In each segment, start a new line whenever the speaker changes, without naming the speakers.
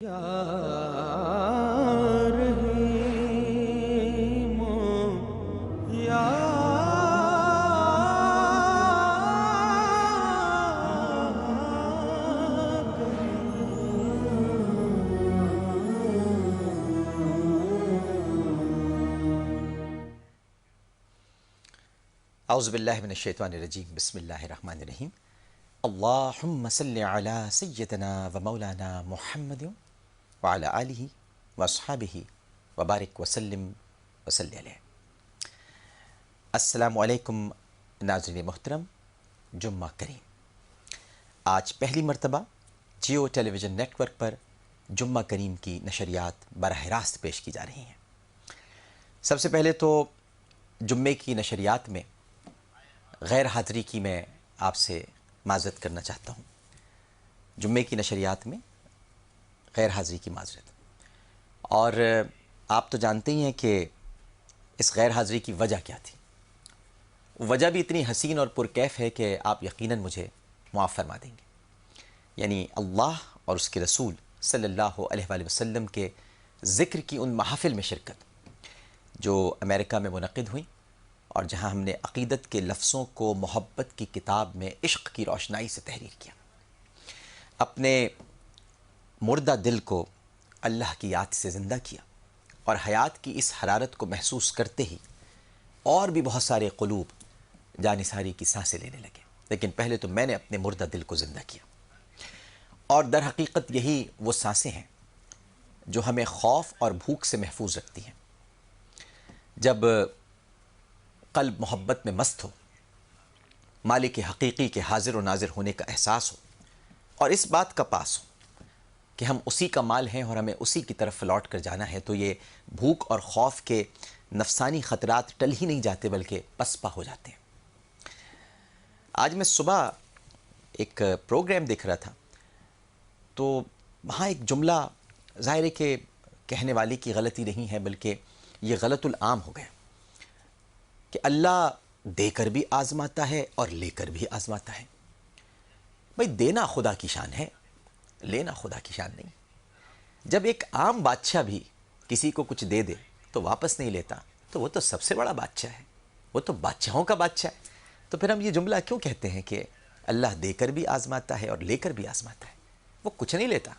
یا رحیم یا
اعوذ باللہ من الشیطان الرجیم بسم اللہ الرحمن الرحیم اللہم صلی علی سیدنا و مولانا محمد وعلی آلہ واصحابہ وبارک وسلم وصلی علیہ۔ السلام علیکم ناظرین محترم، جمعہ کریم۔ آج پہلی مرتبہ جیو ٹیلی ویژن نیٹ ورک پر جمعہ کریم کی نشریات براہ راست پیش کی جا رہی ہیں۔ سب سے پہلے تو جمعے کی نشریات میں غیر حاضری کی میں آپ سے معذرت کرنا چاہتا ہوں۔ جمعے کی نشریات میں غیر حاضری کی معذرت، اور آپ تو جانتے ہی ہیں کہ اس غیر حاضری کی وجہ کیا تھی۔ وجہ بھی اتنی حسین اور پرکیف ہے کہ آپ یقیناً مجھے معاف فرما دیں گے، یعنی اللہ اور اس کے رسول صلی اللہ علیہ وآلہ وسلم کے ذکر کی ان محافل میں شرکت جو امریکہ میں منعقد ہوئیں، اور جہاں ہم نے عقیدت کے لفظوں کو محبت کی کتاب میں عشق کی روشنائی سے تحریر کیا، اپنے مردہ دل کو اللہ کی یاد سے زندہ کیا، اور حیات کی اس حرارت کو محسوس کرتے ہی اور بھی بہت سارے قلوب جانثاری کی سانسیں لینے لگے۔ لیکن پہلے تو میں نے اپنے مردہ دل کو زندہ کیا، اور در حقیقت یہی وہ سانسیں ہیں جو ہمیں خوف اور بھوک سے محفوظ رکھتی ہیں۔ جب قلب محبت میں مست ہو، مالک حقیقی کے حاضر و ناظر ہونے کا احساس ہو، اور اس بات کا پاس ہو کہ ہم اسی کا مال ہیں اور ہمیں اسی کی طرف لوٹ کر جانا ہے، تو یہ بھوک اور خوف کے نفسانی خطرات ٹل ہی نہیں جاتے بلکہ پسپا ہو جاتے ہیں۔ آج میں صبح ایک پروگرام دیکھ رہا تھا، تو وہاں ایک جملہ ظاہر ہے کہ کہنے والے کی غلطی نہیں ہے، بلکہ یہ غلط العام ہو گیا کہ اللہ دے کر بھی آزماتا ہے اور لے کر بھی آزماتا ہے۔ بھئی دینا خدا کی شان ہے، لینا خدا کی شان نہیں۔ جب ایک عام بادشاہ بھی کسی کو کچھ دے دے تو واپس نہیں لیتا، تو وہ تو سب سے بڑا بادشاہ ہے، وہ تو بادشاہوں کا بادشاہ ہے۔ تو پھر ہم یہ جملہ کیوں کہتے ہیں کہ اللہ دے کر بھی آزماتا ہے اور لے کر بھی آزماتا ہے؟ وہ کچھ نہیں لیتا،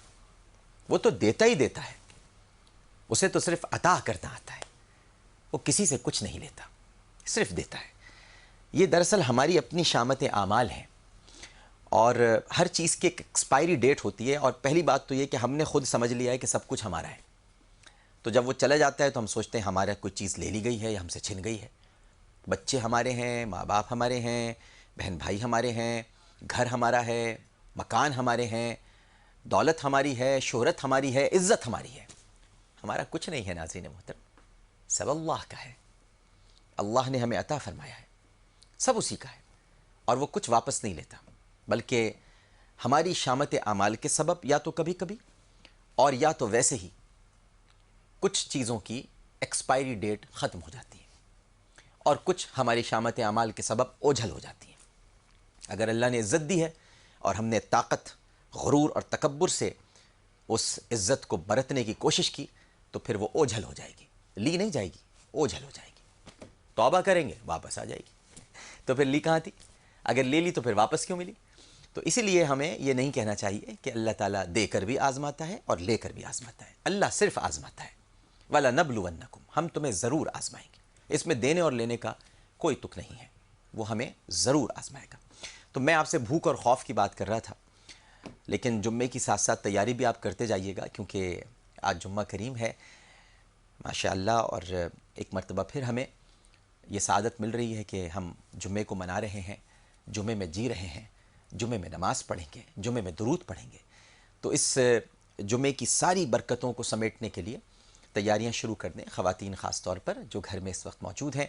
وہ تو دیتا ہی دیتا ہے، اسے تو صرف عطا کرنا آتا ہے، وہ کسی سے کچھ نہیں لیتا، صرف دیتا ہے۔ یہ دراصل ہماری اپنی شامت اعمال ہیں، اور ہر چیز کی ایک ایکسپائری ڈیٹ ہوتی ہے، اور پہلی بات تو یہ کہ ہم نے خود سمجھ لیا ہے کہ سب کچھ ہمارا ہے، تو جب وہ چلا جاتا ہے تو ہم سوچتے ہیں ہمارا کوئی چیز لے لی گئی ہے یا ہم سے چھن گئی ہے۔ بچے ہمارے ہیں، ماں باپ ہمارے ہیں، بہن بھائی ہمارے ہیں، گھر ہمارا ہے، مکان ہمارے ہیں، دولت ہماری ہے، شہرت ہماری ہے، عزت ہماری ہے۔ ہمارا کچھ نہیں ہے ناظرین محترم، سب اللہ کا ہے۔ اللہ نے ہمیں عطا فرمایا ہے، سب اسی کا ہے، اور وہ کچھ واپس نہیں لیتا، بلکہ ہماری شامت اعمال کے سبب یا تو کبھی کبھی اور یا تو ویسے ہی کچھ چیزوں کی ایکسپائری ڈیٹ ختم ہو جاتی ہے، اور کچھ ہماری شامت اعمال کے سبب اوجھل ہو جاتی ہیں۔ اگر اللہ نے عزت دی ہے اور ہم نے طاقت، غرور اور تکبر سے اس عزت کو برتنے کی کوشش کی، تو پھر وہ اوجھل ہو جائے گی، لی نہیں جائے گی، اوجھل ہو جائے گی۔ توبہ کریں گے واپس آ جائے گی، تو پھر لی کہاں تھی؟ اگر لے لی تو پھر واپس کیوں ملی؟ تو اسی لیے ہمیں یہ نہیں کہنا چاہیے کہ اللہ تعالیٰ دے کر بھی آزماتا ہے اور لے کر بھی آزماتا ہے۔ اللہ صرف آزماتا ہے، وَلَنَبْلُوَنَّكُمْ، ہم تمہیں ضرور آزمائیں گے۔ اس میں دینے اور لینے کا کوئی تک نہیں ہے، وہ ہمیں ضرور آزمائے گا۔ تو میں آپ سے بھوک اور خوف کی بات کر رہا تھا، لیکن جمعے کی ساتھ ساتھ تیاری بھی آپ کرتے جائیے گا، کیونکہ آج جمعہ کریم ہے ماشاء اللہ، اور ایک مرتبہ پھر ہمیں یہ سعادت مل رہی ہے کہ ہم جمعے کو منا رہے ہیں، جمعے میں جی رہے ہیں، جمعے میں نماز پڑھیں گے، جمعے میں درود پڑھیں گے۔ تو اس جمعے کی ساری برکتوں کو سمیٹنے کے لیے تیاریاں شروع کر دیں، خواتین خاص طور پر جو گھر میں اس وقت موجود ہیں۔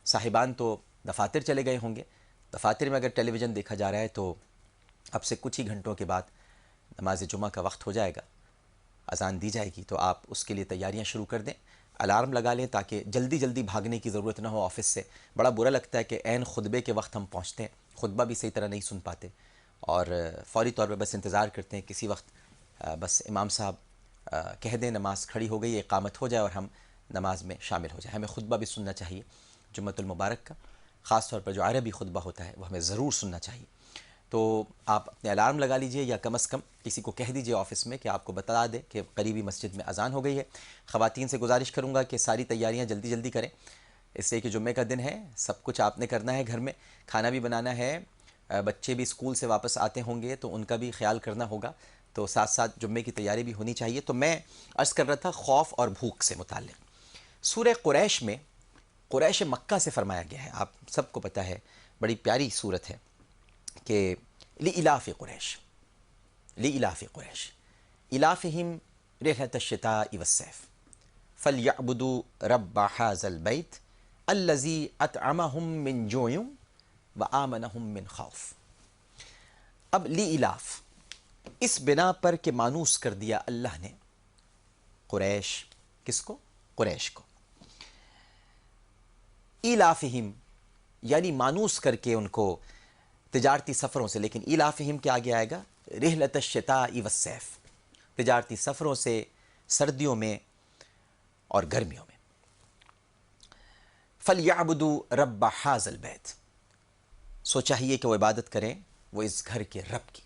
صاحبان تو دفاتر چلے گئے ہوں گے، دفاتر میں اگر ٹیلی ویژن دیکھا جا رہا ہے تو اب سے کچھ ہی گھنٹوں کے بعد نماز جمعہ کا وقت ہو جائے گا، اذان دی جائے گی، تو آپ اس کے لیے تیاریاں شروع کر دیں، الارم لگا لیں تاکہ جلدی جلدی بھاگنے کی ضرورت نہ ہو آفس سے۔ بڑا برا لگتا ہے کہ عین خطبے کے وقت ہم پہنچتے ہیں، خطبہ بھی صحیح طرح نہیں سن پاتے، اور فوری طور پہ بس انتظار کرتے ہیں کسی وقت بس امام صاحب کہہ دیں نماز کھڑی ہو گئی، اقامت ہو جائے اور ہم نماز میں شامل ہو جائیں۔ ہمیں خطبہ بھی سننا چاہیے جمعۃ المبارک کا، خاص طور پر جو عربی خطبہ ہوتا ہے وہ ہمیں ضرور سننا چاہیے۔ تو آپ اپنے الارم لگا لیجئے، یا کم از کم کسی کو کہہ دیجئے آفس میں کہ آپ کو بتا دے کہ قریبی مسجد میں اذان ہو گئی ہے۔ خواتین سے گزارش کروں گا کہ ساری تیاریاں جلدی جلدی کریں، اس لیے کہ جمعے کا دن ہے، سب کچھ آپ نے کرنا ہے، گھر میں کھانا بھی بنانا ہے، بچے بھی اسکول سے واپس آتے ہوں گے تو ان کا بھی خیال کرنا ہوگا، تو ساتھ ساتھ جمعے کی تیاری بھی ہونی چاہیے۔ تو میں عرض کر رہا تھا خوف اور بھوک سے متعلق، سورہ قریش میں قریش مکہ سے فرمایا گیا ہے، آپ سب کو پتہ ہے، بڑی پیاری صورت ہے کہ لإلاف قریش، لإلاف قریش إلافہم رحلۃ الشتاء والصیف فلیعبدوا رب ھذا البیت الذی اطعمہم من جوع وآمنہم من خوف۔ اب لإلاف اس بنا پر کہ مانوس کر دیا اللہ نے قریش، کس کو؟ قریش کو، ایلافہم یعنی مانوس کر کے ان کو تجارتی سفروں سے، لیکن ایلافہم کیا آگے آئے گا؟ رحلۃ الشتاء والصیف، تجارتی سفروں سے سردیوں میں اور گرمیوں میں۔ فلیعبدوا رب ھذا البیت، سو چاہیے کہ وہ عبادت کریں وہ اس گھر کے رب کی۔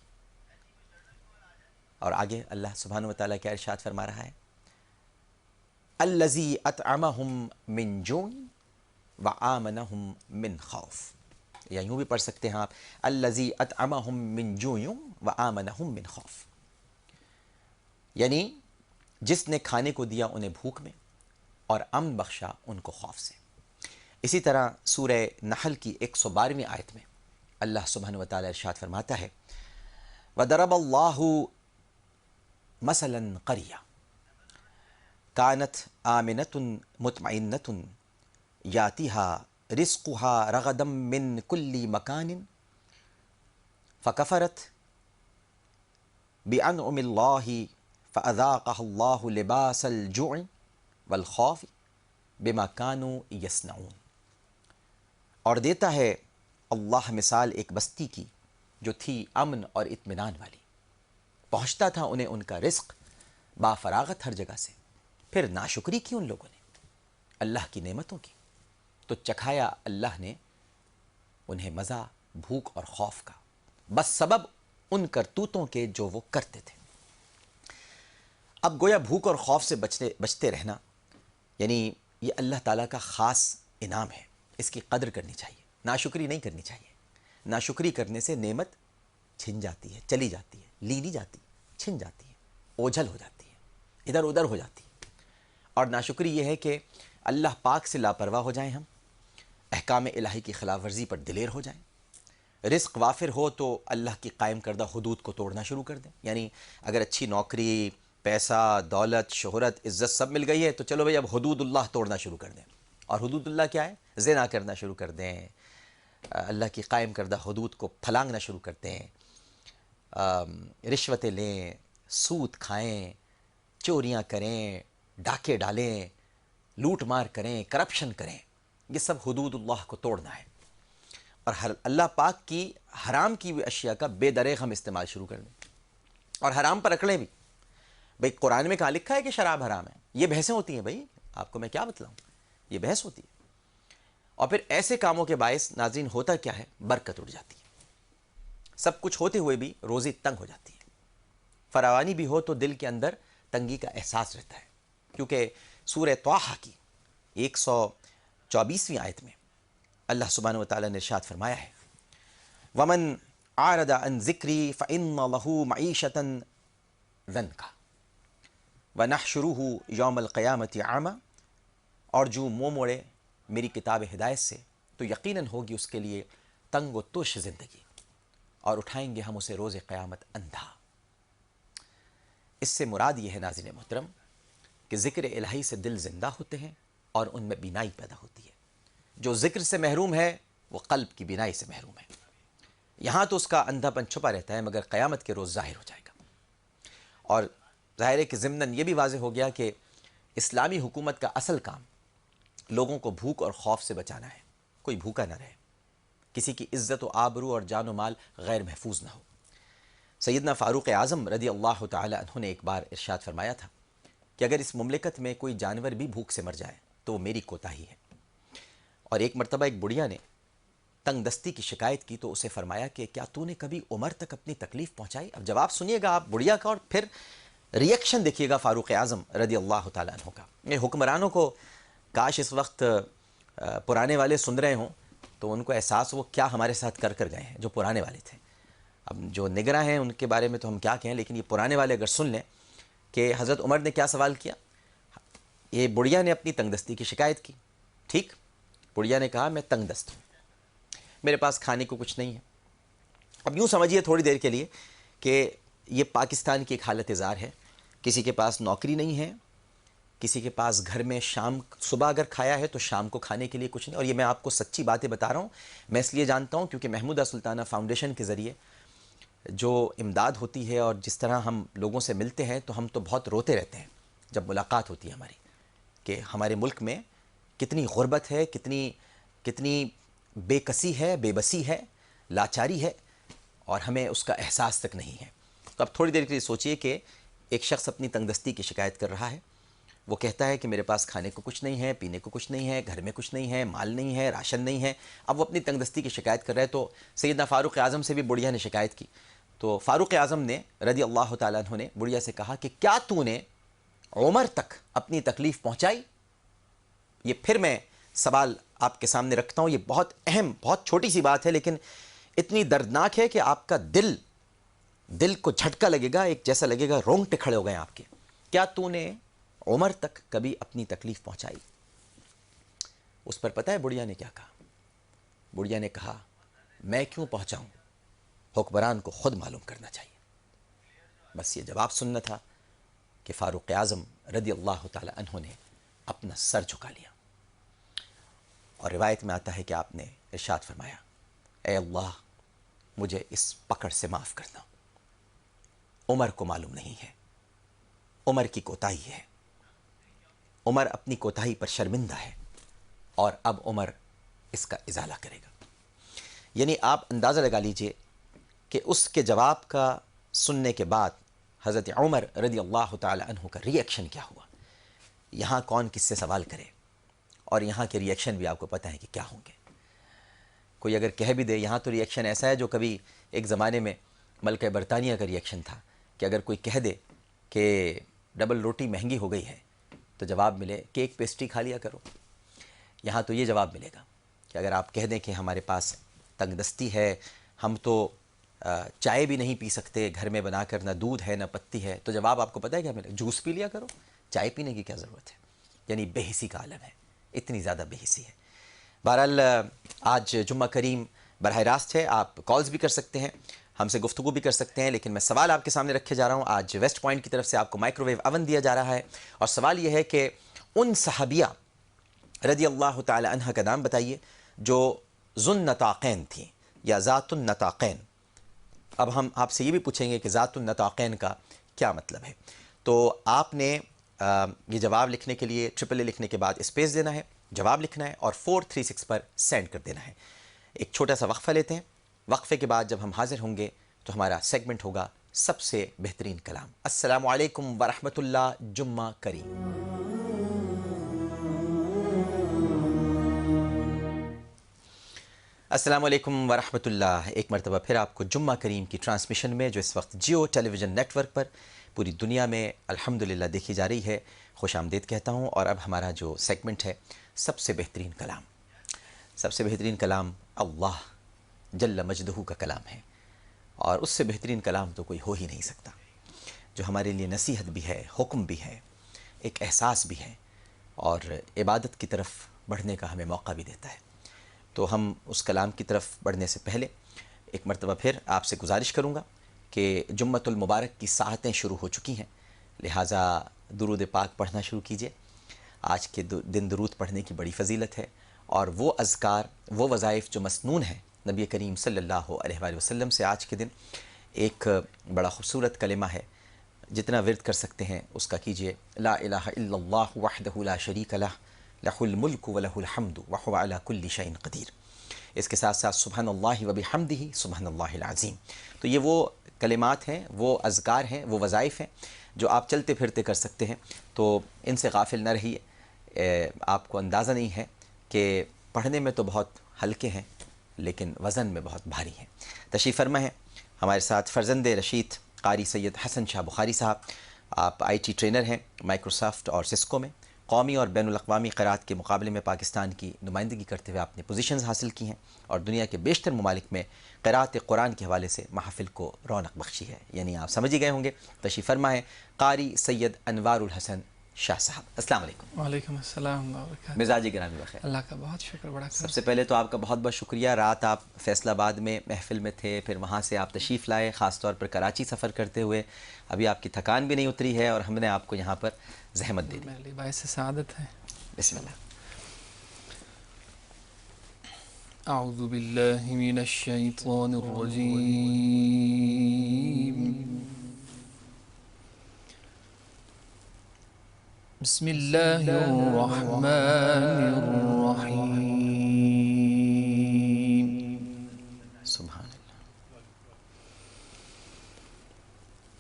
اور آگے اللہ سبحانہ وتعالیٰ کیا ارشاد فرما رہا ہے؟ الذی اطعمہم من جوع وآمنہم من خوف، یا یوں بھی پڑھ سکتے ہیں آپ الذی اطعمہم من جوع وآمنہم من خوف، یعنی جس نے کھانے کو دیا انہیں بھوک میں اور امن بخشا ان کو خوف سے۔ اسی طرح سورہ نحل کی 112ویں آیت میں اللہ سبحانہ وتعالی ارشاد فرماتا ہے وَضَرَبَ اللَّهُ مَثَلًا قَرْيَةً كَانَتْ آمِنَةٌ مُطْمَئِنَّةٌ يَأْتِيهَا رِزْقُهَا رَغَدًا مِّن كُلِّ مَكَانٍ فَكَفَرَتْ بِأَنْعُمِ اللَّهِ فَأَذَاقَهَا اللَّهُ لِبَاسَ الْجُوعِ وَالْخَوْفِ بِمَا كَانُوا يَصْنَعُونَ۔ اور دیتا ہے اللہ مثال ایک بستی کی جو تھی امن اور اطمینان والی، پہنچتا تھا انہیں ان کا رزق با فراغت ہر جگہ سے، پھر ناشکری کی ان لوگوں نے اللہ کی نعمتوں کی، تو چکھایا اللہ نے انہیں مزہ بھوک اور خوف کا، بس سبب ان کرتوتوں کے جو وہ کرتے تھے۔ اب گویا بھوک اور خوف سے بچتے رہنا یعنی یہ اللہ تعالیٰ کا خاص انعام ہے، اس کی قدر کرنی چاہیے، ناشکری نہیں کرنی چاہیے۔ ناشکری کرنے سے نعمت چھن جاتی ہے، چلی جاتی ہے، لی نہیں جاتی، چھن جاتی ہے، اوجھل ہو جاتی ہے، ادھر ادھر ہو جاتی ہے۔ اور ناشکری یہ ہے کہ اللہ پاک سے لاپرواہ ہو جائیں ہم، احکام الہی کی خلاف ورزی پر دلیر ہو جائیں، رزق وافر ہو تو اللہ کی قائم کردہ حدود کو توڑنا شروع کر دیں، یعنی اگر اچھی نوکری، پیسہ، دولت، شہرت، عزت سب مل گئی ہے تو چلو بھئی اب حدود اللہ توڑنا شروع کر دیں۔ اور حدود اللہ کیا ہے؟ زنا کرنا شروع کر دیں، اللہ کی قائم کردہ حدود کو پھلانگنا شروع کرتے ہیں، رشوتیں لیں، سود کھائیں، چوریاں کریں، ڈاکے ڈالیں، لوٹ مار کریں، کرپشن کریں، یہ سب حدود اللہ کو توڑنا ہے۔ اور اللہ پاک کی حرام کی ہوئی اشیاء کا بے دریغ ہم استعمال شروع کر دیں، اور حرام پر اکڑیں بھی۔ بھئی قرآن میں کہاں لکھا ہے کہ شراب حرام ہے؟ یہ بحثیں ہوتی ہیں بھئی، آپ کو میں کیا بتلاؤں، یہ بحث ہوتی ہے۔ اور پھر ایسے کاموں کے باعث ناظرین ہوتا کیا ہے؟ برکت اٹھ جاتی ہے، سب کچھ ہوتے ہوئے بھی روزی تنگ ہو جاتی ہے، فراوانی بھی ہو تو دل کے اندر تنگی کا احساس رہتا ہے، کیونکہ سورہ طٰہٰ کی 124ویں آیت میں اللہ سبحانہ وتعالیٰ نے ارشاد فرمایا ہے وَمَنْ أَعْرَضَ عَنْ ذِكْرِي فَإِنَّ لَهُ مَعِيشَةً ضَنْكًا وَنَحْشُرُهُ يَوْمَ الْقِيَامَةِ أَعْمَىٰ، اور جو منہ موڑے میری کتاب ہدایت سے تو یقیناً ہوگی اس کے لیے تنگ و تش زندگی، اور اٹھائیں گے ہم اسے روز قیامت اندھا۔ اس سے مراد یہ ہے ناظرین محترم کہ ذکر الہی سے دل زندہ ہوتے ہیں اور ان میں بینائی پیدا ہوتی ہے۔ جو ذکر سے محروم ہے وہ قلب کی بینائی سے محروم ہے، یہاں تو اس کا اندھا پن چھپا رہتا ہے مگر قیامت کے روز ظاہر ہو جائے گا۔ اور ظاہر ہے کہ ضمناً یہ بھی واضح ہو گیا کہ اسلامی حکومت کا اصل کام لوگوں کو بھوک اور خوف سے بچانا ہے، کوئی بھوکا نہ رہے، کسی کی عزت و آبرو اور جان و مال غیر محفوظ نہ ہو۔ سیدنا فاروق اعظم رضی اللہ تعالی عنہ نے ایک بار ارشاد فرمایا تھا کہ اگر اس مملکت میں کوئی جانور بھی بھوک سے مر جائے تو وہ میری کوتاہی ہے۔ اور ایک مرتبہ ایک بڑھیا نے تنگ دستی کی شکایت کی تو اسے فرمایا کہ کیا تو نے کبھی عمر تک اپنی تکلیف پہنچائی؟ اب جواب سنیے گا آپ بڑھیا کا، اور پھر ریئیکشن دیکھیے گا فاروق اعظم رضی اللہ تعالیٰ عنہ کا۔ یہ حکمرانوں کو کاش اس وقت پرانے والے سن رہے ہوں تو ان کو احساس وہ کیا ہمارے ساتھ کر گئے ہیں، جو پرانے والے تھے۔ اب جو نگراں ہیں ان کے بارے میں تو ہم کیا کہیں، لیکن یہ پرانے والے اگر سن لیں کہ حضرت عمر نے کیا سوال کیا۔ یہ بڑھیا نے اپنی تنگ دستی کی شکایت کی، ٹھیک، بڑھیا نے کہا میں تنگ دست ہوں، میرے پاس کھانے کو کچھ نہیں ہے۔ اب یوں سمجھیے تھوڑی دیر کے لیے کہ یہ پاکستان کی ایک حالت زار ہے، کسی کے پاس نوکری نہیں ہے، کسی کے پاس گھر میں صبح اگر کھایا ہے تو شام کو کھانے کے لیے کچھ نہیں۔ اور یہ میں آپ کو سچی باتیں بتا رہا ہوں، میں اس لیے جانتا ہوں کیونکہ محمودہ سلطانہ فاؤنڈیشن کے ذریعے جو امداد ہوتی ہے اور جس طرح ہم لوگوں سے ملتے ہیں تو ہم تو بہت روتے رہتے ہیں جب ملاقات ہوتی ہے ہماری، کہ ہمارے ملک میں کتنی غربت ہے، کتنی بے کسی ہے، بے بسی ہے، لاچاری ہے، اور ہمیں اس کا احساس تک نہیں ہے۔ تو اب تھوڑی دیر کے لیے سوچئے کہ ایک شخص اپنی تنگ دستی کی شکایت کر رہا ہے، وہ کہتا ہے کہ میرے پاس کھانے کو کچھ نہیں ہے، پینے کو کچھ نہیں ہے، گھر میں کچھ نہیں ہے، مال نہیں ہے، راشن نہیں ہے۔ اب وہ اپنی تنگ دستی کی شکایت کر رہے تو سیدنا فاروق اعظم سے بھی بڑھیا نے شکایت کی، تو فاروق اعظم نے رضی اللہ تعالیٰ عنہ نے بڑھیا سے کہا کہ کیا تو نے عمر تک اپنی تکلیف پہنچائی؟ یہ پھر میں سوال آپ کے سامنے رکھتا ہوں، یہ بہت اہم، بہت چھوٹی سی بات ہے لیکن اتنی دردناک ہے کہ آپ کا دل کو جھٹکا لگے گا، ایک جیسا لگے گا رونگٹے کھڑے ہو گئے آپ کے۔ کیا تو نے عمر تک کبھی اپنی تکلیف پہنچائی؟ اس پر پتہ ہے بڑھیا نے کیا کہا؟ بڑھیا نے کہا میں کیوں پہنچاؤں، حکمران کو خود معلوم کرنا چاہیے۔ بس یہ جواب سننا تھا کہ فاروق اعظم رضی اللہ تعالی عنہ نے اپنا سر جھکا لیا، اور روایت میں آتا ہے کہ آپ نے ارشاد فرمایا اے اللہ مجھے اس پکڑ سے معاف کرنا، عمر کو معلوم نہیں ہے، عمر کی کوتاہی ہے، عمر اپنی کوتاہی پر شرمندہ ہے، اور اب عمر اس کا ازالہ کرے گا۔ یعنی آپ اندازہ لگا لیجئے کہ اس کے جواب کا سننے کے بعد حضرت عمر رضی اللہ تعالی عنہ کا ریئیکشن کیا ہوا۔ یہاں کون کس سے سوال کرے، اور یہاں کے ریئیکشن بھی آپ کو پتہ ہے کہ کیا ہوں گے۔ کوئی اگر کہہ بھی دے، یہاں تو ریئیکشن ایسا ہے جو کبھی ایک زمانے میں ملکہ برطانیہ کا ریئیکشن تھا کہ اگر کوئی کہہ دے کہ ڈبل روٹی مہنگی ہو گئی ہے تو جواب ملے کہ ایک پیسٹری کھا لیا کرو۔ یہاں تو یہ جواب ملے گا کہ اگر آپ کہہ دیں کہ ہمارے پاس تنگ دستی ہے، ہم تو چائے بھی نہیں پی سکتے گھر میں بنا کر، نہ دودھ ہے نہ پتی ہے، تو جواب آپ کو پتہ ہے کیا ملے گا؟ جوس پی لیا کرو، چائے پینے کی کیا ضرورت ہے۔ یعنی بے حسی کا عالم ہے، اتنی زیادہ بے حسی ہے۔ بہرحال آج جمعہ کریم براہ راست ہے، آپ کالز بھی کر سکتے ہیں، ہم سے گفتگو بھی کر سکتے ہیں، لیکن میں سوال آپ کے سامنے رکھے جا رہا ہوں۔ آج ویسٹ پوائنٹ کی طرف سے آپ کو مائکرو ویو اوون دیا جا رہا ہے، اور سوال یہ ہے کہ ان صحابیہ رضی اللہ تعالی عنہ کا نام بتائیے جو ذو النطاقین تھیں یا ذات النطاقین۔ اب ہم آپ سے یہ بھی پوچھیں گے کہ ذات النطاقین کا کیا مطلب ہے، تو آپ نے یہ جواب لکھنے کے لیے ٹرپل اے لکھنے کے بعد اسپیس دینا ہے، جواب لکھنا ہے اور 436 پر سینڈ کر دینا ہے۔ ایک چھوٹا سا وقفہ لیتے ہیں، وقفے کے بعد جب ہم حاضر ہوں گے تو ہمارا سیگمنٹ ہوگا سب سے بہترین کلام۔ السلام علیکم ورحمۃ اللہ، جمعہ کریم۔ السلام علیکم ورحمۃ اللہ، ایک مرتبہ پھر آپ کو جمعہ کریم کی ٹرانسمیشن میں جو اس وقت جیو ٹیلی ویژن نیٹ ورک پر پوری دنیا میں الحمدللہ دیکھی جا رہی ہے، خوش آمدید کہتا ہوں۔ اور اب ہمارا جو سیگمنٹ ہے سب سے بہترین کلام، سب سے بہترین کلام اللہ جل مجدہ کا کلام ہے، اور اس سے بہترین کلام تو کوئی ہو ہی نہیں سکتا، جو ہمارے لیے نصیحت بھی ہے، حکم بھی ہے، ایک احساس بھی ہے، اور عبادت کی طرف بڑھنے کا ہمیں موقع بھی دیتا ہے۔ تو ہم اس کلام کی طرف بڑھنے سے پہلے ایک مرتبہ پھر آپ سے گزارش کروں گا کہ جمعۃ المبارک کی ساعتیں شروع ہو چکی ہیں، لہٰذا درود پاک پڑھنا شروع کیجئے۔ آج کے دن درود پڑھنے کی بڑی فضیلت ہے، اور وہ اذکار، وہ وظائف جو مسنون ہیں نبی کریم صلی اللہ علیہ وآلہ وسلم سے، آج کے دن ایک بڑا خوبصورت کلمہ ہے، جتنا ورد کر سکتے ہیں اس کا کیجئے۔ لا الہ الا اللہ وحدہ لا شریک لہ، لہ الملک ولہ الحمد وہو علی کل شیء قدیر۔ اس کے ساتھ ساتھ سبحان اللہ وبحمدہ سبحان اللہ العظیم۔ تو یہ وہ کلمات ہیں، وہ اذکار ہیں، وہ وظائف ہیں جو آپ چلتے پھرتے کر سکتے ہیں تو ان سے غافل نہ رہیے. آپ کو اندازہ نہیں ہے کہ پڑھنے میں تو بہت ہلکے ہیں لیکن وزن میں بہت بھاری ہیں. تشریف فرما ہے ہمارے ساتھ فرزند رشید قاری سید حسن شاہ بخاری صاحب. آپ IT ٹرینر ہیں مائکروسافٹ اور سسکو میں. قومی اور بین الاقوامی قراءت کے مقابلے میں پاکستان کی نمائندگی کرتے ہوئے آپ نے پوزیشنز حاصل کی ہیں اور دنیا کے بیشتر ممالک میں قراءت قرآن کے حوالے سے محافل کو رونق بخشی ہے. یعنی آپ سمجھ ہی گئے ہوں گے. تشریف فرما ہے قاری سید انوار الحسن شاہ صاحب. السلام علیکم.
وعلیکم السلام ورحمۃ اللہ وبرکاتہ.
مزاج گرامی بخیر.
اللہ کا بہت شکر. بڑا
سب سے پہلے تو آپ کا بہت بہت شکریہ. رات آپ فیصل آباد میں محفل میں تھے, پھر وہاں سے آپ تشریف لائے, خاص طور پر کراچی سفر کرتے ہوئے. ابھی آپ کی تھکان بھی نہیں اتری ہے اور ہم نے آپ کو یہاں پر زحمت دے دی.
میرے لیے باعث سعادت ہے.
بسم اللہ.
اعوذ باللہ من الشیطان الرجیم. بسم اللہ الرحمن الرحیم.
سبحان اللہ.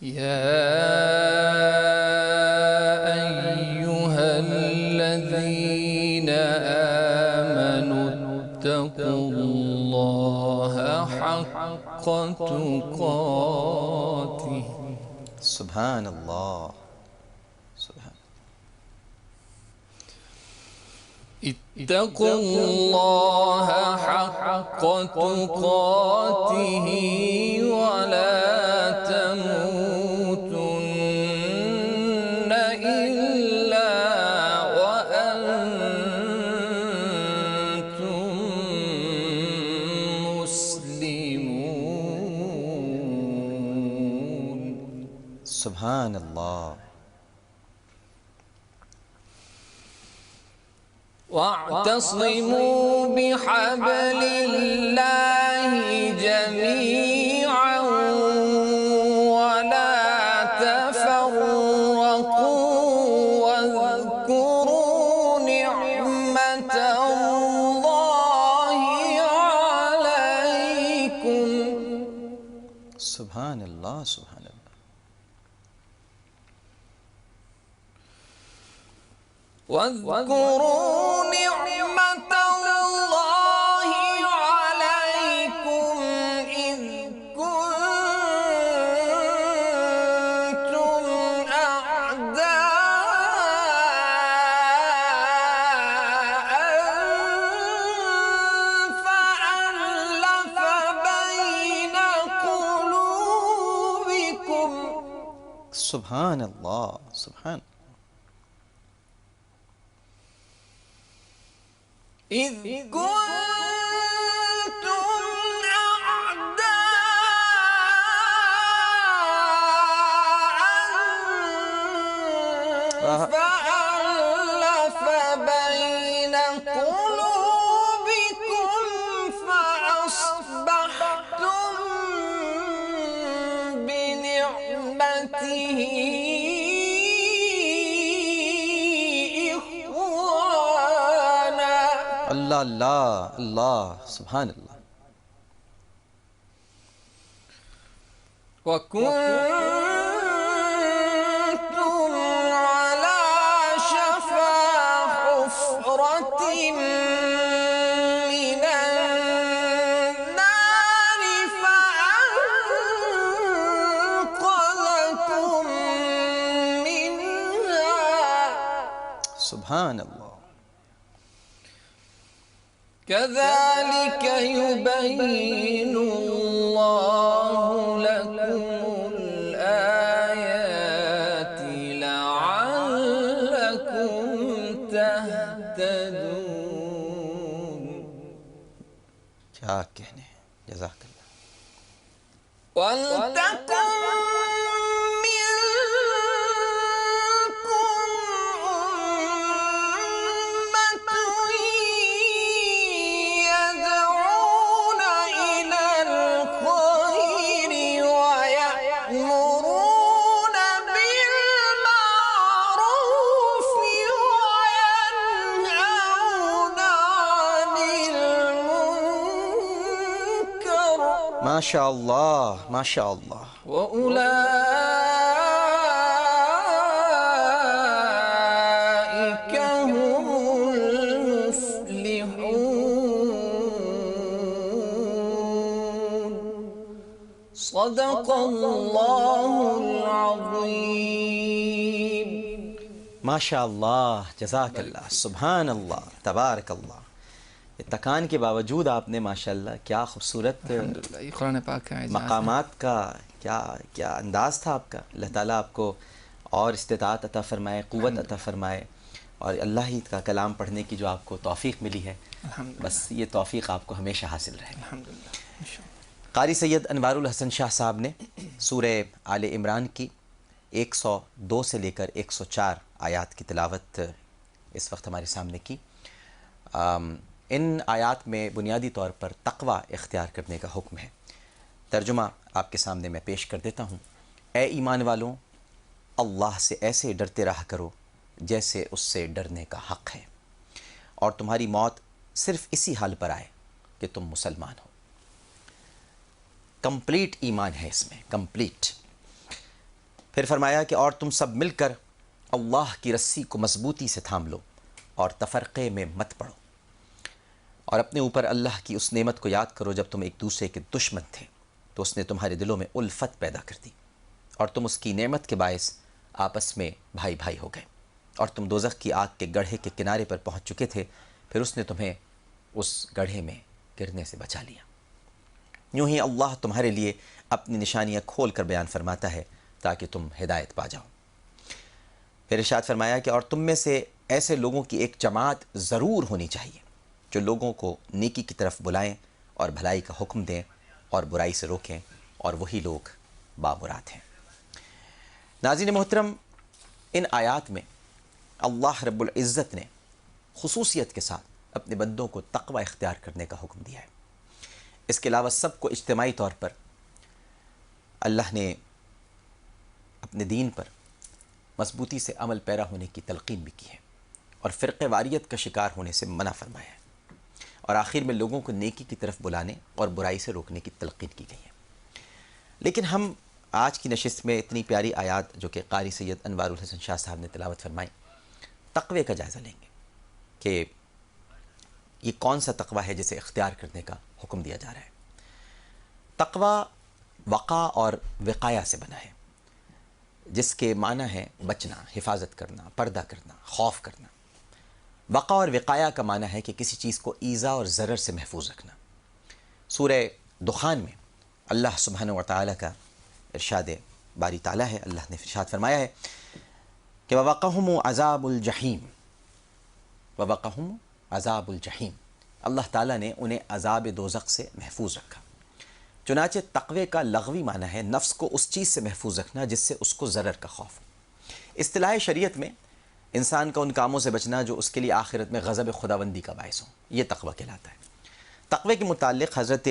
یا الذين آمنوا اتقوا الله حق تقاته.
سبحان اللہ. سبحان.
اتقوا الله حق تقاته ولا تموتن إلا وأنتم مسلمون.
سبحان اللہ.
واعتصموا بحبل الله جميعا ولا تفرقوا واذكروا نعمة الله عليكم.
سبحان اللہ. سبحان اللہ.
واذكروا نعمة الله عليكم إذ كنتم أعداء فألف بين قلوبكم.
سبحان اللہ. سبحان.
إذ كنتم أعداء فألف بين قلوبكم فأصبحتم بنعمته
اللہ اللہ اللہ. سبحان اللہ.
وكنتم على شفا حفرة من النار فأنقذكم منها.
سبحان اللہ.
كذلك يبين الله لكم الآيات لعلكم تهتدون.
کیا کہنے ہیں. جزاک اللہ.
ولتكن
ما شاء اللہ. ما شاء اللہ.
وأولئك صدق اللہ العظیم۔
ماشاء اللہ، جزاک اللہ، سبحان اللہ، تبارک اللہ۔ یہ تکان کے باوجود آپ نے ماشاء اللہ کیا خوبصورت
الحمدللہ، یہ قرآن پاک کا اعجاز ہے۔
مقامات کا کیا انداز تھا آپ کا۔ اللہ تعالیٰ آپ کو اور استطاعت عطا فرمائے، قوت عطا فرمائے، اور اللہ ہی کا کلام پڑھنے کی جو آپ کو توفیق ملی ہے، بس یہ توفیق آپ کو ہمیشہ حاصل رہے۔
الحمدللہ، انشاءاللہ۔
قاری سید انوار الحسن شاہ صاحب نے سورہ آل عمران کی 102 سے لے کر 104 آیات کی تلاوت اس وقت ہمارے سامنے کی۔ ان آیات میں بنیادی طور پر تقوی اختیار کرنے کا حکم ہے۔ ترجمہ آپ کے سامنے میں پیش کر دیتا ہوں۔ اے ایمان والوں، اللہ سے ایسے ڈرتے رہا کرو جیسے اس سے ڈرنے کا حق ہے، اور تمہاری موت صرف اسی حال پر آئے کہ تم مسلمان ہو۔ کمپلیٹ ایمان ہے اس میں، کمپلیٹ۔ پھر فرمایا کہ اور تم سب مل کر اللہ کی رسی کو مضبوطی سے تھام لو اور تفرقے میں مت پڑو، اور اپنے اوپر اللہ کی اس نعمت کو یاد کرو جب تم ایک دوسرے کے دشمن تھے تو اس نے تمہارے دلوں میں الفت پیدا کر دی، اور تم اس کی نعمت کے باعث آپس میں بھائی بھائی ہو گئے، اور تم دوزخ کی آگ کے گڑھے کے کنارے پر پہنچ چکے تھے، پھر اس نے تمہیں اس گڑھے میں گرنے سے بچا لیا۔ یوں ہی اللہ تمہارے لیے اپنی نشانیاں کھول کر بیان فرماتا ہے تاکہ تم ہدایت پا جاؤ۔ پھر ارشاد فرمایا کہ اور تم میں سے ایسے لوگوں کی ایک جماعت ضرور ہونی چاہیے جو لوگوں کو نیکی کی طرف بلائیں اور بھلائی کا حکم دیں اور برائی سے روکیں، اور وہی لوگ بامراد ہیں۔ ناظرین محترم، ان آیات میں اللہ رب العزت نے خصوصیت کے ساتھ اپنے بندوں کو تقوی اختیار کرنے کا حکم دیا ہے۔ اس کے علاوہ سب کو اجتماعی طور پر اللہ نے اپنے دین پر مضبوطی سے عمل پیرا ہونے کی تلقین بھی کی ہے، اور فرقہ واریت کا شکار ہونے سے منع فرمایا ہے، اور آخر میں لوگوں کو نیکی کی طرف بلانے اور برائی سے روکنے کی تلقین کی گئی ہے۔ لیکن ہم آج کی نشست میں اتنی پیاری آیات جو کہ قاری سید انوار الحسن شاہ صاحب نے تلاوت فرمائی، تقوی کا جائزہ لیں گے کہ یہ کون سا تقوی ہے جسے اختیار کرنے کا حکم دیا جا رہا ہے۔ تقوی وقا اور وقایا سے بنا ہے، جس کے معنی ہے بچنا، حفاظت کرنا، پردہ کرنا، خوف کرنا۔ وقا اور وقایا کا معنی ہے کہ کسی چیز کو ایذا اور ضرر سے محفوظ رکھنا۔ سورہ دخان میں اللہ سبحانہ و تعالیٰ کا ارشاد باری تعالیٰ ہے، اللہ نے ارشاد فرمایا ہے کہ وَوَقَهُمُ عَذَابُ الْجَحِيمِ، وَوَقَهُمُ عَذَابُ الْجَحِيمِ، اللہ تعالیٰ نے انہیں عذاب دوزخ سے محفوظ رکھا۔ چنانچہ تقوی کا لغوی معنی ہے نفس کو اس چیز سے محفوظ رکھنا جس سے اس کو ضرر کا خوف ہو۔ اصطلاح شریعت میں انسان کا ان کاموں سے بچنا جو اس کے لیے آخرت میں غضب خداوندی کا باعث ہو، یہ تقوی کہلاتا ہے۔ تقوی کے متعلق حضرت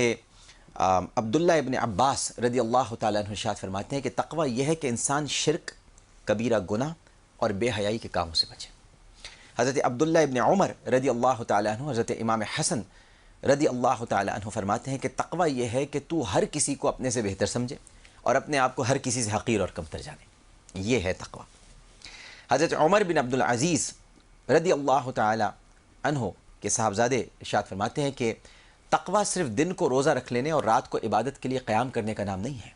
عبداللہ ابن عباس رضی اللہ تعالیٰ عنہ ارشاد فرماتے ہیں کہ تقوی یہ ہے کہ انسان شرک، کبیرہ گناہ اور بے حیائی کے کاموں سے بچے۔ حضرت عبداللہ ابن عمر رضی اللہ تعالیٰ عنہ، حضرت امام حسن رضی اللہ تعالیٰ عنہ فرماتے ہیں کہ تقوی یہ ہے کہ تو ہر کسی کو اپنے سے بہتر سمجھے اور اپنے آپ کو ہر کسی سے حقیر اور کمتر جانے، یہ ہے تقوی۔ حضرت عمر بن عبدالعزیز رضی اللہ تعالیٰ عنہ کے صاحبزادے ارشاد فرماتے ہیں کہ تقوی صرف دن کو روزہ رکھ لینے اور رات کو عبادت کے لیے قیام کرنے کا نام نہیں ہے،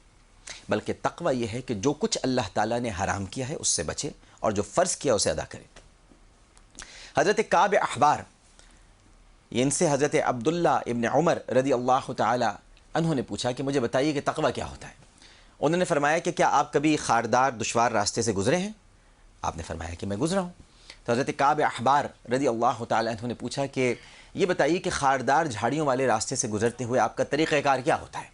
بلکہ تقوی یہ ہے کہ جو کچھ اللہ تعالیٰ نے حرام کیا ہے اس سے بچے اور جو فرض کیا اسے ادا کرے۔ حضرت کعب احبار، ان سے حضرت عبداللہ ابن عمر رضی اللہ تعالیٰ عنہ نے پوچھا کہ مجھے بتائیے کہ تقوی کیا ہوتا ہے۔ انہوں نے فرمایا کہ کیا آپ کبھی خاردار دشوار راستے سے گزرے ہیں؟ آپ نے فرمایا کہ میں گزرا ہوں۔ تو حضرت کعب احبار رضی اللہ تعالیٰ عنہ نے پوچھا کہ یہ بتائیے کہ خاردار جھاڑیوں والے راستے سے گزرتے ہوئے آپ کا طریقہ کار کیا ہوتا ہے؟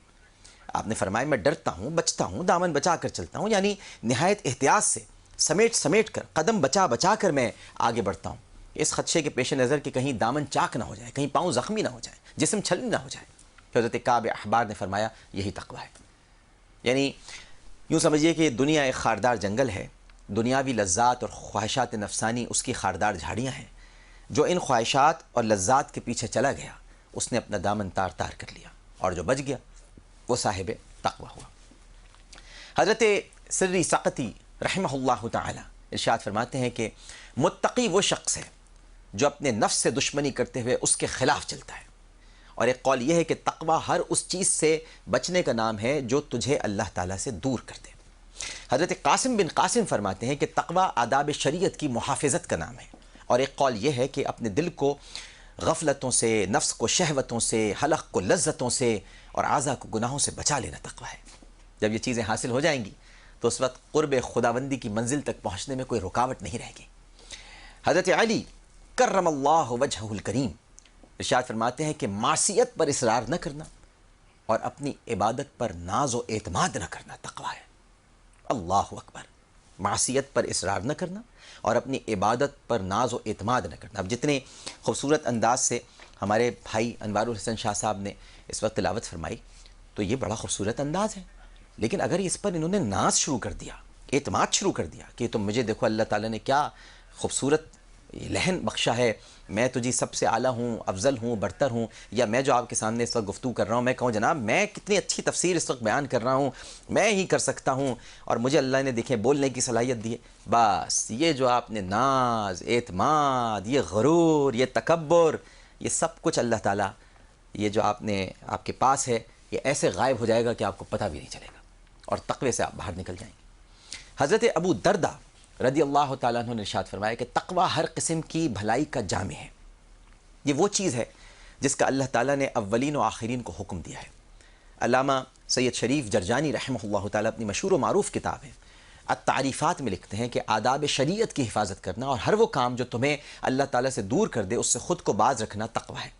آپ نے فرمایا میں ڈرتا ہوں، بچتا ہوں، دامن بچا کر چلتا ہوں، یعنی نہایت احتیاط سے سمیٹ کر قدم بچا کر میں آگے بڑھتا ہوں، اس خدشے کے پیش نظر کہ کہیں دامن چاک نہ ہو جائے، کہیں پاؤں زخمی نہ ہو جائے، جسم چھلنی نہ ہو جائے۔ تو حضرت کعب احبار نے فرمایا یہی تقوی ہے۔ یعنی یوں سمجھیے کہ دنیا ایک خاردار جنگل ہے، دنیاوی لذات اور خواہشات نفسانی اس کی خاردار جھاڑیاں ہیں، جو ان خواہشات اور لذات کے پیچھے چلا گیا اس نے اپنا دامن تار کر لیا، اور جو بچ گیا وہ صاحب تقوی ہوا۔ حضرت سری سقطی رحمہ اللہ تعالی ارشاد فرماتے ہیں کہ متقی وہ شخص ہے جو اپنے نفس سے دشمنی کرتے ہوئے اس کے خلاف چلتا ہے اور ایک قول یہ ہے کہ تقوی ہر اس چیز سے بچنے کا نام ہے جو تجھے اللہ تعالیٰ سے دور کر دے۔ حضرت قاسم بن قاسم فرماتے ہیں کہ تقوی آداب شریعت کی محافظت کا نام ہے، اور ایک قول یہ ہے کہ اپنے دل کو غفلتوں سے، نفس کو شہوتوں سے، حلق کو لذتوں سے اور اعضاء کو گناہوں سے بچا لینا تقوی ہے۔ جب یہ چیزیں حاصل ہو جائیں گی تو اس وقت قرب خداوندی کی منزل تک پہنچنے میں کوئی رکاوٹ نہیں رہے گی۔ حضرت علی کرم اللہ وجہہ الکریم ارشاد فرماتے ہیں کہ معصیت پر اصرار نہ کرنا اور اپنی عبادت پر ناز و اعتماد نہ کرنا تقوی ہے۔ اللہ اکبر، معصیت پر اصرار نہ کرنا اور اپنی عبادت پر ناز و اعتماد نہ کرنا۔ اب جتنے خوبصورت انداز سے ہمارے بھائی انوار الحسن شاہ صاحب نے اس وقت تلاوت فرمائی تو یہ بڑا خوبصورت انداز ہے، لیکن اگر اس پر انہوں نے ناز شروع کر دیا، اعتماد شروع کر دیا کہ تم مجھے دیکھو اللہ تعالیٰ نے کیا خوبصورت لہن بخشا ہے، میں تجھے سب سے اعلیٰ ہوں، افضل ہوں، برتر ہوں، یا میں جو آپ کے سامنے اس وقت گفتگو کر رہا ہوں میں کہوں جناب میں کتنی اچھی تفسیر اس وقت بیان کر رہا ہوں، میں ہی کر سکتا ہوں اور مجھے اللہ نے دیکھیں بولنے کی صلاحیت دی ہے، بس یہ جو آپ نے ناز، اعتماد، یہ غرور، یہ تکبر، یہ سب کچھ اللہ تعالیٰ یہ جو آپ کے پاس ہے یہ ایسے غائب ہو جائے گا کہ آپ کو پتہ بھی نہیں چلے گا اور تقوی سے آپ باہر نکل جائیں گے۔ حضرت ابو دردہ رضی اللہ تعالیٰ عنہ نے ارشاد فرمایا کہ تقوی ہر قسم کی بھلائی کا جامع ہے، یہ وہ چیز ہے جس کا اللہ تعالیٰ نے اولین و آخرین کو حکم دیا ہے۔ علامہ سید شریف جرجانی رحمہ اللہ تعالیٰ اپنی مشہور و معروف کتاب ہے التعریفات میں لکھتے ہیں کہ آداب شریعت کی حفاظت کرنا اور ہر وہ کام جو تمہیں اللہ تعالیٰ سے دور کر دے اس سے خود کو باز رکھنا تقوی ہے۔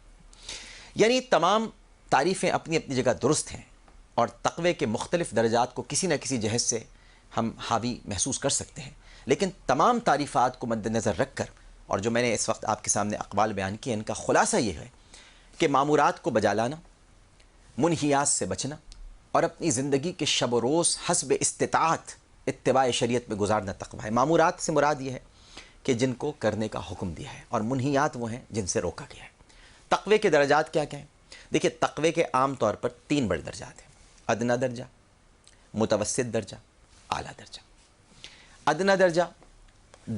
یعنی تمام تعریفیں اپنی اپنی جگہ درست ہیں اور تقوی کے مختلف درجات کو کسی نہ کسی جہت سے ہم حاوی محسوس کر سکتے ہیں، لیکن تمام تعریفات کو مد نظر رکھ کر اور جو میں نے اس وقت آپ کے سامنے اقوال بیان کیے ان کا خلاصہ یہ ہے کہ مامورات کو بجا لانا، منہیات سے بچنا اور اپنی زندگی کے شب و روز حسب استطاعت اتباع شریعت میں گزارنا تقوی ہے۔ مامورات سے مراد یہ ہے کہ جن کو کرنے کا حکم دیا ہے اور منہیات وہ ہیں جن سے روکا گیا ہے۔ تقوی کے درجات کیا کیا ہیں؟ دیکھیے تقوی کے عام طور پر 3 بڑے درجات ہیں: ادنا درجہ، متوسط درجہ، اعلیٰ درجہ۔ ادنا درجہ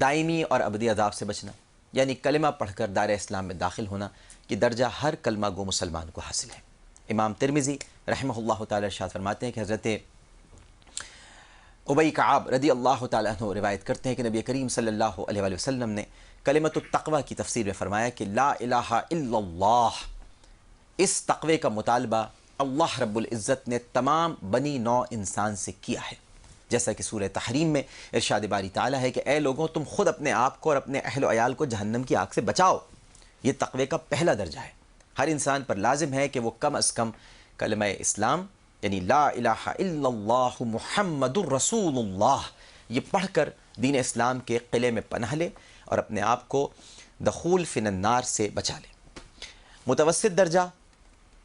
دائمی اور ابدی عذاب سے بچنا، یعنی کلمہ پڑھ کر دائرہ اسلام میں داخل ہونا، یہ درجہ ہر کلمہ گو مسلمان کو حاصل ہے۔ امام ترمذی رحمہ اللہ تعالی ارشاد فرماتے ہیں کہ حضرت ابی کعب رضی اللہ تعالیٰ عنہ روایت کرتے ہیں کہ نبی کریم صلی اللہ علیہ وآلہ وسلم نے کلمۃ التقوی کی تفسیر میں فرمایا کہ لا الہ الا اللہ، اس تقوی کا مطالبہ اللہ رب العزت نے تمام بنی نوع انسان سے کیا ہے، جیسا کہ سورہ تحریم میں ارشاد باری تعالیٰ ہے کہ اے لوگوں تم خود اپنے آپ کو اور اپنے اہل و عیال کو جہنم کی آگ سے بچاؤ۔ یہ تقوی کا پہلا درجہ ہے۔ ہر انسان پر لازم ہے کہ وہ کم از کم کلمہ اسلام یعنی لا الہ الا اللہ محمد الرسول اللہ یہ پڑھ کر دین اسلام کے قلعے میں پناہ لے اور اپنے آپ کو دخول فن النار سے بچا لے۔ متوسط درجہ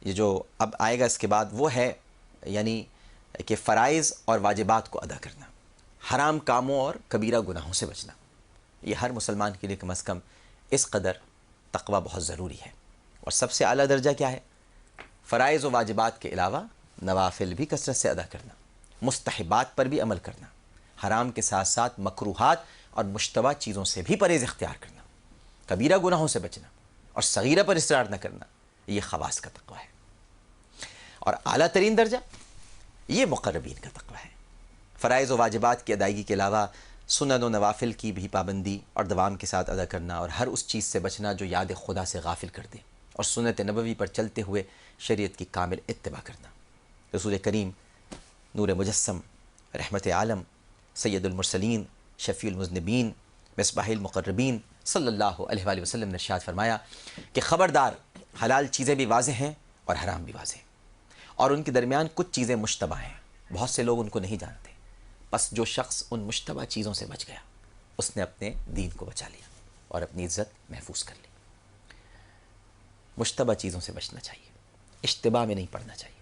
یہ جو اب آئے گا اس کے بعد وہ ہے یعنی کہ فرائض اور واجبات کو ادا کرنا، حرام کاموں اور کبیرہ گناہوں سے بچنا۔ یہ ہر مسلمان کے لیے کم از کم اس قدر تقوی بہت ضروری ہے۔ اور سب سے اعلیٰ درجہ کیا ہے؟ فرائض و واجبات کے علاوہ نوافل بھی کثرت سے ادا کرنا، مستحبات پر بھی عمل کرنا، حرام کے ساتھ ساتھ مکروہات اور مشتبہ چیزوں سے بھی پرہیز اختیار کرنا، کبیرہ گناہوں سے بچنا اور صغیرہ پر اصرار نہ کرنا، یہ خواص کا تقوی ہے۔ اور اعلیٰ ترین درجہ یہ مقربین کا تقوی ہے۔ فرائض و واجبات کی ادائیگی کے علاوہ سنن و نوافل کی بھی پابندی اور دوام کے ساتھ ادا کرنا اور ہر اس چیز سے بچنا جو یاد خدا سے غافل کر دے اور سنت نبوی پر چلتے ہوئے شریعت کی کامل اتباع کرنا۔ رسول کریم نور مجسم، رحمت عالم، سید المرسلین، شفیع المذنبین، مصباح المقربین صلی اللہ علیہ وآلہ وسلم نے ارشاد فرمایا کہ خبردار حلال چیزیں بھی واضح ہیں اور حرام بھی واضح ہیں اور ان کے درمیان کچھ چیزیں مشتبہ ہیں، بہت سے لوگ ان کو نہیں جانتے، بس جو شخص ان مشتبہ چیزوں سے بچ گیا اس نے اپنے دین کو بچا لیا اور اپنی عزت محفوظ کر لی۔ مشتبہ چیزوں سے بچنا چاہیے، اشتباہ میں نہیں پڑنا چاہیے۔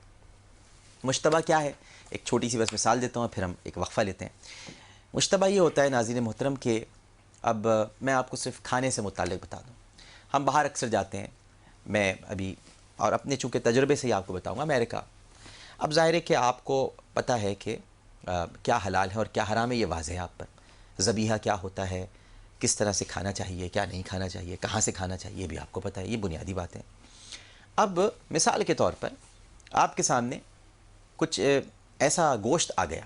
مشتبہ کیا ہے؟ ایک چھوٹی سی بس مثال دیتا ہوں پھر ہم ایک وقفہ لیتے ہیں۔ مشتبہ یہ ہوتا ہے ناظرین محترم کہ اب میں آپ کو صرف کھانے سے متعلق بتا دوں، ہم باہر اکثر جاتے ہیں، میں ابھی اور اپنے چونکہ تجربے سے ہی آپ کو بتاؤں گا، امریکہ، اب ظاہر ہے کہ آپ کو پتہ ہے کہ کیا حلال ہے اور کیا حرام ہے، یہ واضح ہے آپ پر۔ ذبیحہ کیا ہوتا ہے، کس طرح سے کھانا چاہیے، کیا نہیں کھانا چاہیے، کہاں سے کھانا چاہیے، یہ بھی آپ کو پتہ ہے، یہ بنیادی باتیں۔ اب مثال کے طور پر آپ کے سامنے کچھ ایسا گوشت آ گیا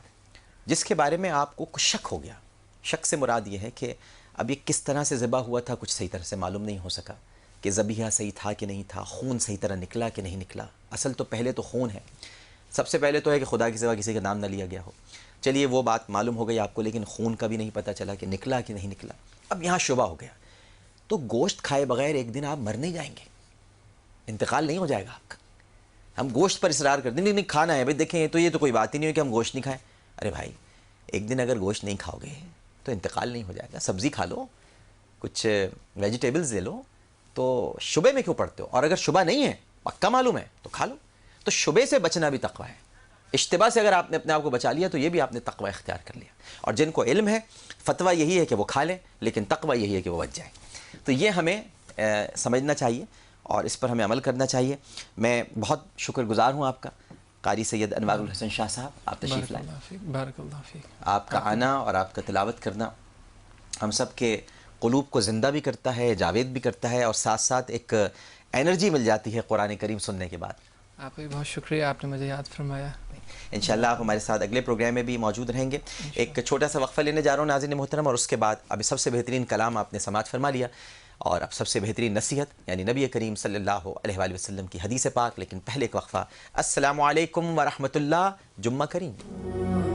جس کے بارے میں آپ کو کچھ شک ہو گیا. شک سے مراد یہ ہے کہ اب یہ کس طرح سے ذبح ہوا تھا کچھ صحیح طرح سے معلوم نہیں ہو سکا کہ ذبیحہ صحیح تھا کہ نہیں تھا, خون صحیح طرح نکلا کہ نہیں نکلا. اصل تو پہلے تو خون ہے, سب سے پہلے تو ہے کہ خدا کی سوا کسی کا نام نہ لیا گیا ہو. چلیے وہ بات معلوم ہو گئی آپ کو, لیکن خون کا بھی نہیں پتہ چلا کہ نکلا کہ نہیں نکلا. اب یہاں شبہ ہو گیا تو گوشت کھائے بغیر ایک دن آپ مر نہیں جائیں گے, انتقال نہیں ہو جائے گا آپ کا. ہم گوشت پر اصرار کرتے ہیں, نہیں کھانا ہے بھائی, دیکھیں تو یہ تو کوئی بات ہی نہیں ہے کہ ہم گوشت نہیں کھائیں. ارے بھائی ایک دن اگر گوشت نہیں کھاؤ گے تو انتقال نہیں ہو جائے گا. سبزی کھا لو, کچھ ویجیٹیبلز لے لو, تو شبے میں کیوں پڑتے ہو؟ اور اگر شبہ نہیں ہے, پکا معلوم ہے, تو کھا لو. تو شبے سے بچنا بھی تقویٰ ہے. اشتباہ سے اگر آپ نے اپنے آپ کو بچا لیا تو یہ بھی آپ نے تقویٰ اختیار کر لیا. اور جن کو علم ہے فتویٰ یہی ہے کہ وہ کھا لیں, لیکن تقویٰ یہی ہے کہ وہ بچ جائیں. تو یہ ہمیں سمجھنا چاہیے اور اس پر ہمیں عمل کرنا چاہیے. میں بہت شکر گزار ہوں آپ کا قاری سید انوار الحسن شاہ صاحب, آپ تشریف لائے.
بارک اللہ فیک.
آپ کا آنا اور آپ کا تلاوت کرنا ہم سب کے قلوب کو زندہ بھی کرتا ہے, جاوید بھی کرتا ہے, اور ساتھ ساتھ ایک انرجی مل جاتی ہے قرآن کریم سننے کے بعد.
آپ کا بھی بہت شکریہ, آپ نے مجھے یاد فرمایا.
انشاءاللہ آپ ہمارے ساتھ اگلے پروگرام میں بھی موجود رہیں گے. ایک چھوٹا سا وقفہ لینے جا رہا ہوں ناظرین محترم, اور اس کے بعد ابھی سب سے بہترین کلام آپ نے سماعت فرما لیا, اور اب سب سے بہترین نصیحت یعنی نبی کریم صلی اللہ علیہ وآلہ وسلم کی حدیث پاک. لیکن پہلے ایک وقفہ. السلام علیکم ورحمۃ اللہ. جمعہ کریم.